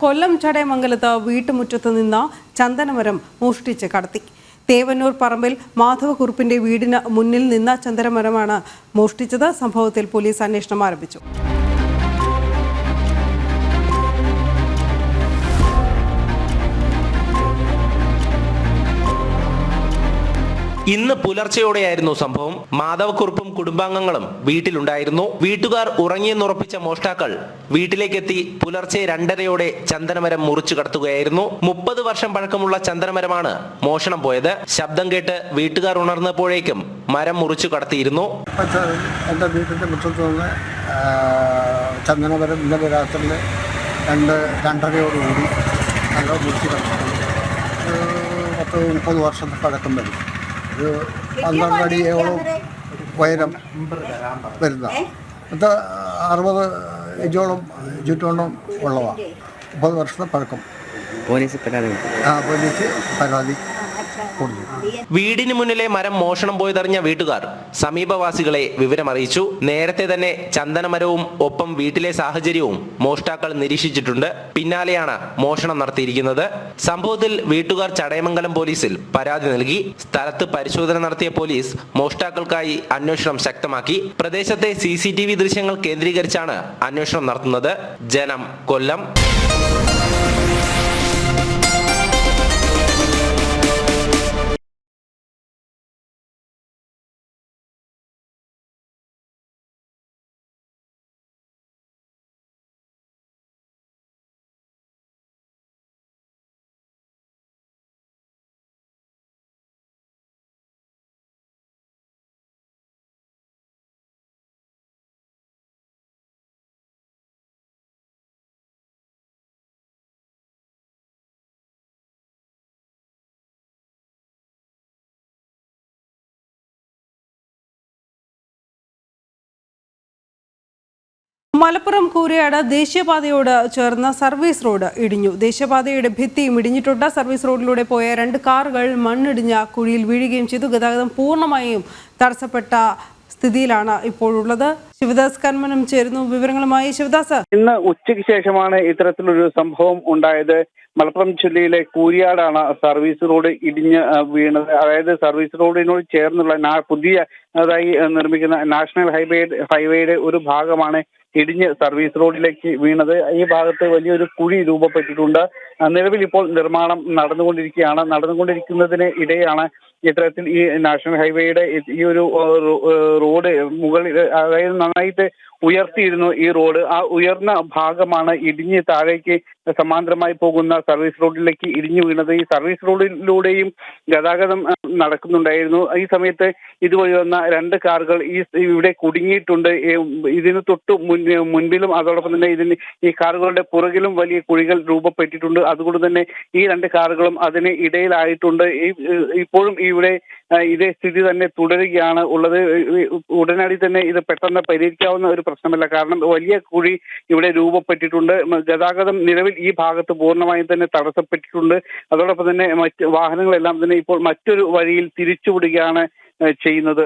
കൊല്ലം ചടയമംഗലത്ത് വീട്ടുമുറ്റത്ത് നിന്ന് ചന്ദനമരം മോഷ്ടിച്ച് കടത്തി. തേവന്നൂർ പറമ്പിൽ മാധവക്കുറുപ്പിന്റെ വീടിന് മുന്നിൽ നിന്ന ചന്ദനമരമാണ് മോഷ്ടിച്ചത്. സംഭവത്തിൽ പോലീസ് അന്വേഷണം ആരംഭിച്ചു. ഇന്ന് പുലർച്ചെയോടെയായിരുന്നു സംഭവം. മാധവക്കുറുപ്പും കുടുംബാംഗങ്ങളും വീട്ടിലുണ്ടായിരുന്നു. വീട്ടുകാർ ഉറങ്ങിയെന്നുറപ്പിച്ച മോഷ്ടാക്കൾ വീട്ടിലേക്കെത്തി പുലർച്ചെ 2:30-യോടെ ചന്ദനമരം മുറിച്ചു കടത്തുകയായിരുന്നു. 30 വർഷം പഴക്കമുള്ള ചന്ദനമരമാണ് മോഷണം പോയത്. ശബ്ദം കേട്ട് വീട്ടുകാർ ഉണർന്നപ്പോഴേക്കും മരം മുറിച്ചു കടത്തിയിരുന്നു. എൻ്റെ വീട്ടിൻ്റെ മുറ്റത്ത് നിന്ന് ചന്ദനമരം ഇന്നലെ രാത്രി 2:30-യോടുകൂടി നല്ല മുറിച്ചു കടത്തി. 30 വർഷം പഴക്കം വരും. ഒരു 12 അടിയോളം ഉയരം വരുന്ന 60 ഇഞ്ചോളം ചുറ്റോളം ഉള്ളതാണ്. 30 വർഷത്തെ പഴക്കം. പോലീസ് പരാതി കൊടുത്തു. വീടിന് മുന്നിലെ മരം മോഷണം പോയതറിഞ്ഞ വീട്ടുകാർ സമീപവാസികളെ വിവരമറിയിച്ചു. നേരത്തെ തന്നെ ചന്ദനമരവും ഒപ്പം വീട്ടിലെ സാഹചര്യവും മോഷ്ടാക്കൾ നിരീക്ഷിച്ചിട്ടുണ്ട്. പിന്നാലെയാണ് മോഷണം നടത്തിയിരിക്കുന്നത്. സംഭവത്തിൽ വീട്ടുകാർ ചടയമംഗലം പോലീസിൽ പരാതി നൽകി. സ്ഥലത്ത് പരിശോധന നടത്തിയ പോലീസ് മോഷ്ടാക്കൾക്കായി അന്വേഷണം ശക്തമാക്കി. പ്രദേശത്തെ CCTV ദൃശ്യങ്ങൾ കേന്ദ്രീകരിച്ചാണ് അന്വേഷണം നടത്തുന്നത്. ജനം, കൊല്ലം. മലപ്പുറം കൂരിയാട് ദേശീയപാതയോട് ചേർന്ന സർവീസ് റോഡ് ഇടിഞ്ഞു. ദേശീയപാതയുടെ ഭിത്തിയും ഇടിഞ്ഞിട്ടുണ്ട്. സർവീസ് റോഡിലൂടെ പോയ 2 കാറുകൾ മണ്ണിടിഞ്ഞ കുഴിയിൽ വീഴുകയും ചെയ്തു. ഗതാഗതം പൂർണ്ണമായും തടസ്സപ്പെട്ട സ്ഥിതിയിലാണ് ഇപ്പോഴുള്ളത്. ശിവദാസ് കന്മനം ചേരുന്നു വിവരങ്ങളുമായി. ശിവദാസ്, ഇന്ന് ഉച്ചയ്ക്ക് ശേഷമാണ് ഇത്തരത്തിലൊരു സംഭവം ഉണ്ടായത്. മലപ്പുറം ജില്ലയിലെ കൂരിയാടാണ് സർവീസ് റോഡ് ഇടിഞ്ഞ് വീണത്. അതായത് സർവീസ് റോഡിനോട് ചേർന്നുള്ള പുതിയതായി നിർമ്മിക്കുന്ന നാഷണൽ ഹൈവേയുടെ ഒരു ഭാഗമാണ് ഇടിഞ്ഞ് സർവീസ് റോഡിലേക്ക് വീണത്. ഈ ഭാഗത്ത് വലിയൊരു കുഴി രൂപപ്പെട്ടിട്ടുണ്ട്. നിലവിൽ ഇപ്പോൾ നിർമ്മാണം നടന്നുകൊണ്ടിരിക്കുന്നതിന് ഇടെയാണ് ഇത്തരത്തിൽ ഈ നാഷണൽ ഹൈവേയുടെ ഈ ഒരു റോഡ് മുകളിൽ, അതായത് നന്നായിട്ട് ഉയർത്തിയിരുന്നു ഈ റോഡ്. ആ ഉയർന്ന ഭാഗമാണ് ഇടിഞ്ഞ് താഴേക്ക് സമാന്തരമായി പോകുന്ന സർവീസ് റോഡിലേക്ക് ഇടിഞ്ഞു വീണത്. ഈ സർവീസ് റോഡിലൂടെയും ഗതാഗതം നടക്കുന്നുണ്ടായിരുന്നു. ഈ സമയത്ത് ഇതുവഴി വന്ന 2 കാറുകൾ ഇവിടെ കുടുങ്ങിയിട്ടുണ്ട്. ഇതിന് തൊട്ട് മുൻപിലും അതോടൊപ്പം തന്നെ ഈ കാറുകളുടെ പുറകിലും വലിയ കുഴികൾ രൂപപ്പെട്ടിട്ടുണ്ട്. അതുകൊണ്ട് തന്നെ ഈ 2 കാറുകളും അതിന് ഇടയിലായിട്ടുണ്ട്. ഇപ്പോഴും ഇവിടെ ഇതേ സ്ഥിതി തന്നെ തുടരുകയാണ് ഉള്ളത്. ഉടനടി തന്നെ ഇത് പെട്ടെന്ന് പരിഹരിക്കാവുന്ന ഒരു പ്രശ്നമല്ല. കാരണം വലിയ കുഴി ഇവിടെ രൂപപ്പെട്ടിട്ടുണ്ട്. ഗതാഗതം നിലവിൽ ഈ ഭാഗത്ത് പൂർണ്ണമായും തന്നെ തടസ്സപ്പെട്ടിട്ടുണ്ട്. അതോടൊപ്പം തന്നെ മറ്റ് വാഹനങ്ങളെല്ലാം തന്നെ ഇപ്പോൾ മറ്റൊരു വഴിയിൽ തിരിച്ചുവിടുകയാണ് ചെയ്യുന്നത്.